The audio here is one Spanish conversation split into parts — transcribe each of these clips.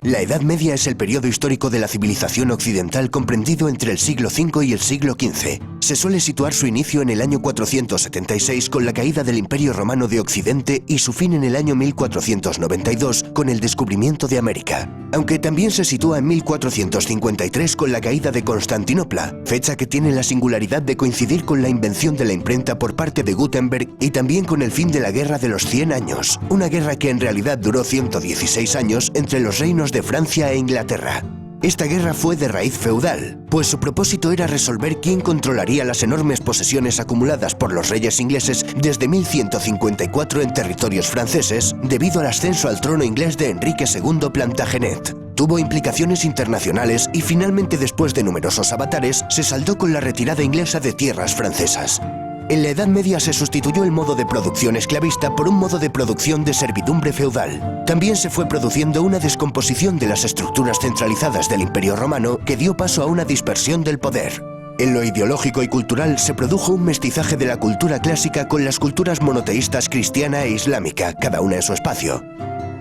La Edad Media es el periodo histórico de la civilización occidental comprendido entre el siglo V y el siglo XV. Se suele situar su inicio en el año 476 con la caída del Imperio Romano de Occidente y su fin en el año 1492 con el descubrimiento de América. Aunque también se sitúa en 1453 con la caída de Constantinopla, fecha que tiene la singularidad de coincidir con la invención de la imprenta por parte de Gutenberg y también con el fin de la Guerra de los 100 años, una guerra que en realidad duró 116 años entre los reinos de Francia e Inglaterra. Esta guerra fue de raíz feudal, pues su propósito era resolver quién controlaría las enormes posesiones acumuladas por los reyes ingleses desde 1154 en territorios franceses, debido al ascenso al trono inglés de Enrique II Plantagenet. Tuvo implicaciones internacionales y finalmente, después de numerosos avatares, se saldó con la retirada inglesa de tierras francesas. En la Edad Media se sustituyó el modo de producción esclavista por un modo de producción de servidumbre feudal. También se fue produciendo una descomposición de las estructuras centralizadas del Imperio Romano que dio paso a una dispersión del poder. En lo ideológico y cultural se produjo un mestizaje de la cultura clásica con las culturas monoteístas cristiana e islámica, cada una en su espacio.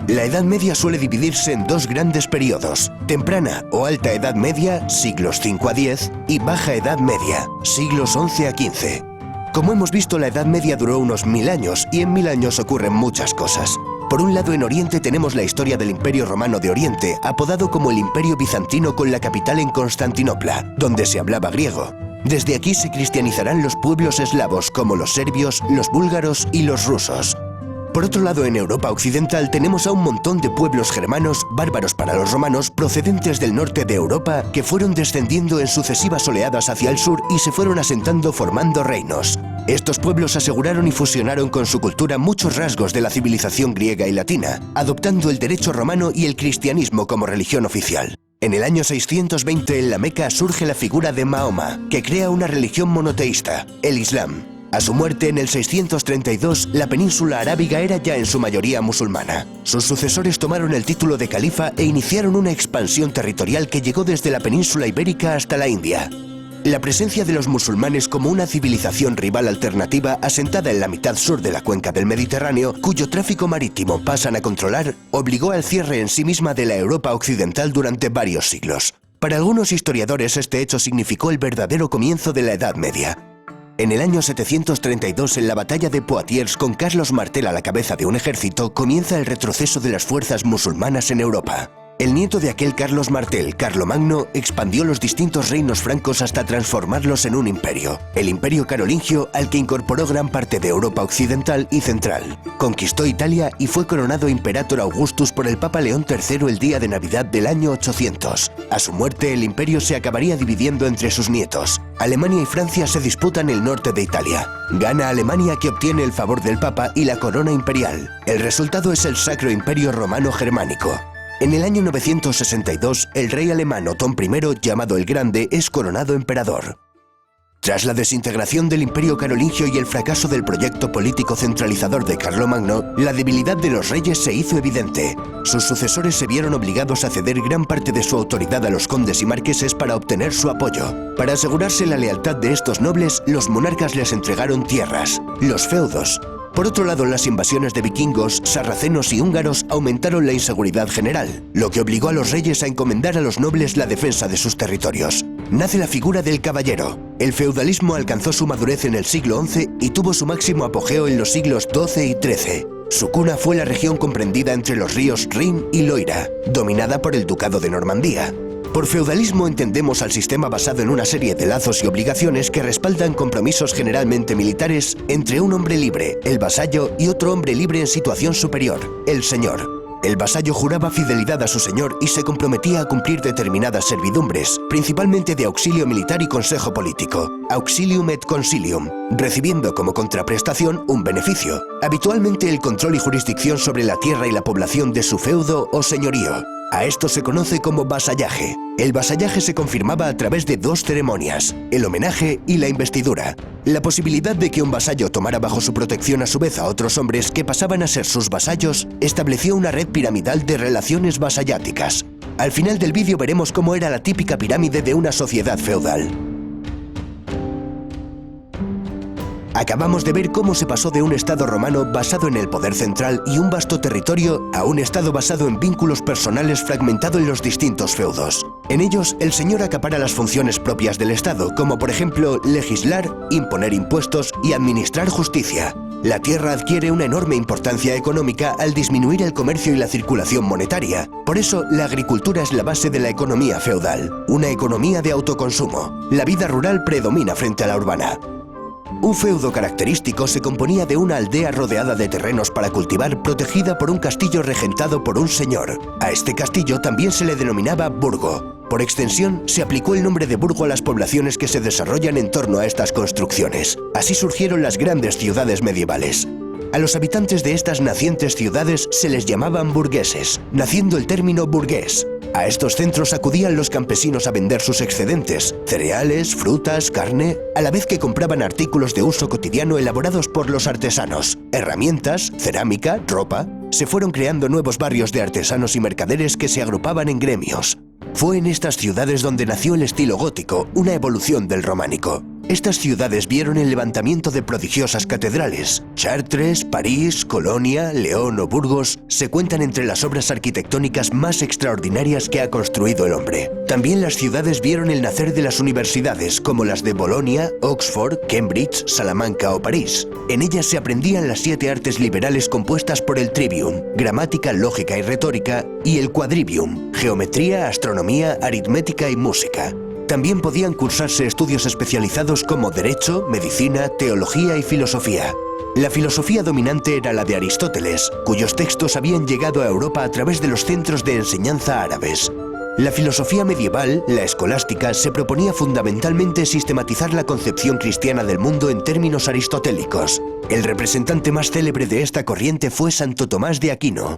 La Edad Media suele dividirse en dos grandes periodos: temprana o alta Edad Media, siglos V a X, y baja Edad Media, siglos XI a XV. Como hemos visto, la Edad Media duró unos 1000 años y en 1000 años ocurren muchas cosas. Por un lado, en Oriente tenemos la historia del Imperio Romano de Oriente, apodado como el Imperio Bizantino, con la capital en Constantinopla, donde se hablaba griego. Desde aquí se cristianizarán los pueblos eslavos como los serbios, los búlgaros y los rusos. Por otro lado, en Europa occidental tenemos a un montón de pueblos germanos, bárbaros para los romanos, procedentes del norte de Europa, que fueron descendiendo en sucesivas oleadas hacia el sur y se fueron asentando formando reinos. Estos pueblos aseguraron y fusionaron con su cultura muchos rasgos de la civilización griega y latina, adoptando el derecho romano y el cristianismo como religión oficial. En el año 620 en la Meca surge la figura de Mahoma, que crea una religión monoteísta, el Islam. A su muerte en el 632, la península arábiga era ya en su mayoría musulmana. Sus sucesores tomaron el título de califa e iniciaron una expansión territorial que llegó desde la península ibérica hasta la India. La presencia de los musulmanes como una civilización rival alternativa asentada en la mitad sur de la cuenca del Mediterráneo, cuyo tráfico marítimo pasan a controlar, obligó al cierre en sí misma de la Europa occidental durante varios siglos. Para algunos historiadores, este hecho significó el verdadero comienzo de la Edad Media. En el año 732, en la batalla de Poitiers, con Carlos Martel a la cabeza de un ejército, comienza el retroceso de las fuerzas musulmanas en Europa. El nieto de aquel Carlos Martel, Carlomagno, expandió los distintos reinos francos hasta transformarlos en un imperio, el Imperio Carolingio, al que incorporó gran parte de Europa occidental y central. Conquistó Italia y fue coronado Imperator Augustus por el Papa León III el día de Navidad del año 800. A su muerte, el imperio se acabaría dividiendo entre sus nietos. Alemania y Francia se disputan el norte de Italia. Gana Alemania, que obtiene el favor del Papa y la corona imperial. El resultado es el Sacro Imperio Romano Germánico. En el año 962, el rey alemán Otón I, llamado el Grande, es coronado emperador. Tras la desintegración del Imperio Carolingio y el fracaso del proyecto político centralizador de Carlomagno, la debilidad de los reyes se hizo evidente. Sus sucesores se vieron obligados a ceder gran parte de su autoridad a los condes y marqueses para obtener su apoyo. Para asegurarse la lealtad de estos nobles, los monarcas les entregaron tierras, los feudos. Por otro lado, las invasiones de vikingos, sarracenos y húngaros aumentaron la inseguridad general, lo que obligó a los reyes a encomendar a los nobles la defensa de sus territorios. Nace la figura del caballero. El feudalismo alcanzó su madurez en el siglo XI y tuvo su máximo apogeo en los siglos XII y XIII. Su cuna fue la región comprendida entre los ríos Rin y Loira, dominada por el Ducado de Normandía. Por feudalismo entendemos al sistema basado en una serie de lazos y obligaciones que respaldan compromisos generalmente militares entre un hombre libre, el vasallo, y otro hombre libre en situación superior, el señor. El vasallo juraba fidelidad a su señor y se comprometía a cumplir determinadas servidumbres, principalmente de auxilio militar y consejo político, auxilium et consilium, recibiendo como contraprestación un beneficio, habitualmente el control y jurisdicción sobre la tierra y la población de su feudo o señorío. A esto se conoce como vasallaje. El vasallaje se confirmaba a través de dos ceremonias, el homenaje y la investidura. La posibilidad de que un vasallo tomara bajo su protección a su vez a otros hombres que pasaban a ser sus vasallos estableció una red piramidal de relaciones vasalláticas. Al final del vídeo veremos cómo era la típica pirámide de una sociedad feudal. Acabamos de ver cómo se pasó de un Estado romano basado en el poder central y un vasto territorio a un Estado basado en vínculos personales fragmentado en los distintos feudos. En ellos, el señor acapara las funciones propias del Estado, como por ejemplo legislar, imponer impuestos y administrar justicia. La tierra adquiere una enorme importancia económica al disminuir el comercio y la circulación monetaria. Por eso, la agricultura es la base de la economía feudal, una economía de autoconsumo. La vida rural predomina frente a la urbana. Un feudo característico se componía de una aldea rodeada de terrenos para cultivar, protegida por un castillo regentado por un señor. A este castillo también se le denominaba burgo. Por extensión, se aplicó el nombre de burgo a las poblaciones que se desarrollan en torno a estas construcciones. Así surgieron las grandes ciudades medievales. A los habitantes de estas nacientes ciudades se les llamaban burgueses, naciendo el término burgués. A estos centros acudían los campesinos a vender sus excedentes, cereales, frutas, carne, a la vez que compraban artículos de uso cotidiano elaborados por los artesanos, herramientas, cerámica, ropa. Se fueron creando nuevos barrios de artesanos y mercaderes que se agrupaban en gremios. Fue en estas ciudades donde nació el estilo gótico, una evolución del románico. Estas ciudades vieron el levantamiento de prodigiosas catedrales. Chartres, París, Colonia, León o Burgos se cuentan entre las obras arquitectónicas más extraordinarias que ha construido el hombre. También las ciudades vieron el nacer de las universidades, como las de Bolonia, Oxford, Cambridge, Salamanca o París. En ellas se aprendían las 7 artes liberales compuestas por el trivium, gramática, lógica y retórica, y el quadrivium, geometría, astronomía, aritmética y música. También podían cursarse estudios especializados como Derecho, Medicina, Teología y Filosofía. La filosofía dominante era la de Aristóteles, cuyos textos habían llegado a Europa a través de los centros de enseñanza árabes. La filosofía medieval, la escolástica, se proponía fundamentalmente sistematizar la concepción cristiana del mundo en términos aristotélicos. El representante más célebre de esta corriente fue Santo Tomás de Aquino.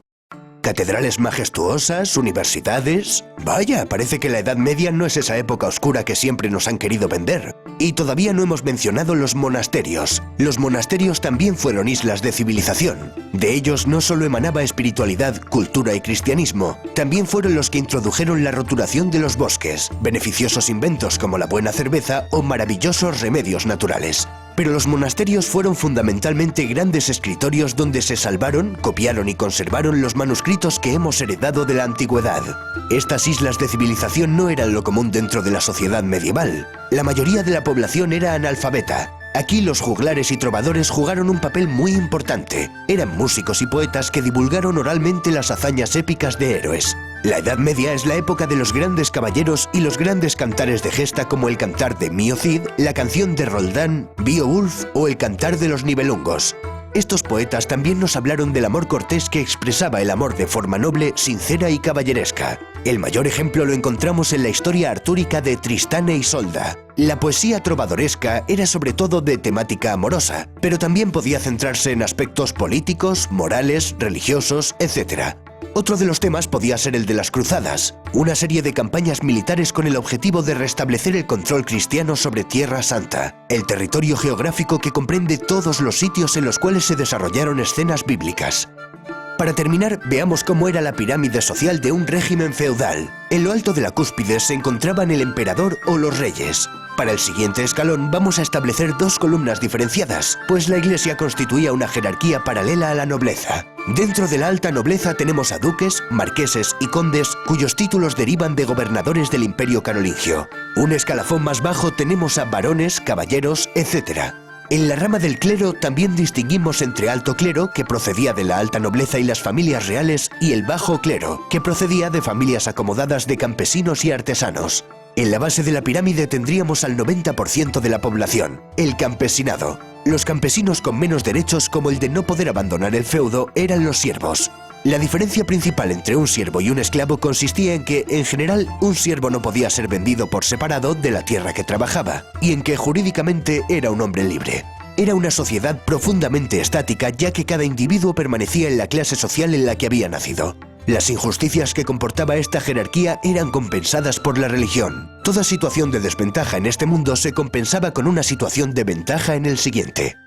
Catedrales majestuosas, universidades... Vaya, parece que la Edad Media no es esa época oscura que siempre nos han querido vender. Y todavía no hemos mencionado los monasterios. Los monasterios también fueron islas de civilización. De ellos no solo emanaba espiritualidad, cultura y cristianismo, también fueron los que introdujeron la roturación de los bosques, beneficiosos inventos como la buena cerveza o maravillosos remedios naturales. Pero los monasterios fueron fundamentalmente grandes escritorios donde se salvaron, copiaron y conservaron los manuscritos que hemos heredado de la antigüedad. Estas islas de civilización no eran lo común dentro de la sociedad medieval. La mayoría de la población era analfabeta. Aquí los juglares y trovadores jugaron un papel muy importante. Eran músicos y poetas que divulgaron oralmente las hazañas épicas de héroes. La Edad Media es la época de los grandes caballeros y los grandes cantares de gesta como el cantar de Mio Cid, la canción de Roldán, Beowulf o el cantar de los Nibelungos. Estos poetas también nos hablaron del amor cortés que expresaba el amor de forma noble, sincera y caballeresca. El mayor ejemplo lo encontramos en la historia artúrica de Tristán e Isolda. La poesía trovadoresca era sobre todo de temática amorosa, pero también podía centrarse en aspectos políticos, morales, religiosos, etc. Otro de los temas podía ser el de las cruzadas, una serie de campañas militares con el objetivo de restablecer el control cristiano sobre Tierra Santa, el territorio geográfico que comprende todos los sitios en los cuales se desarrollaron escenas bíblicas. Para terminar, veamos cómo era la pirámide social de un régimen feudal. En lo alto de la cúspide se encontraban el emperador o los reyes. Para el siguiente escalón vamos a establecer 2 columnas diferenciadas, pues la Iglesia constituía una jerarquía paralela a la nobleza. Dentro de la alta nobleza tenemos a duques, marqueses y condes cuyos títulos derivan de gobernadores del Imperio Carolingio. Un escalafón más bajo tenemos a varones, caballeros, etc. En la rama del clero también distinguimos entre alto clero, que procedía de la alta nobleza y las familias reales, y el bajo clero, que procedía de familias acomodadas de campesinos y artesanos. En la base de la pirámide tendríamos al 90% de la población, el campesinado. Los campesinos con menos derechos, como el de no poder abandonar el feudo, eran los siervos. La diferencia principal entre un siervo y un esclavo consistía en que, en general, un siervo no podía ser vendido por separado de la tierra que trabajaba, y en que jurídicamente era un hombre libre. Era una sociedad profundamente estática, ya que cada individuo permanecía en la clase social en la que había nacido. Las injusticias que comportaba esta jerarquía eran compensadas por la religión. Toda situación de desventaja en este mundo se compensaba con una situación de ventaja en el siguiente.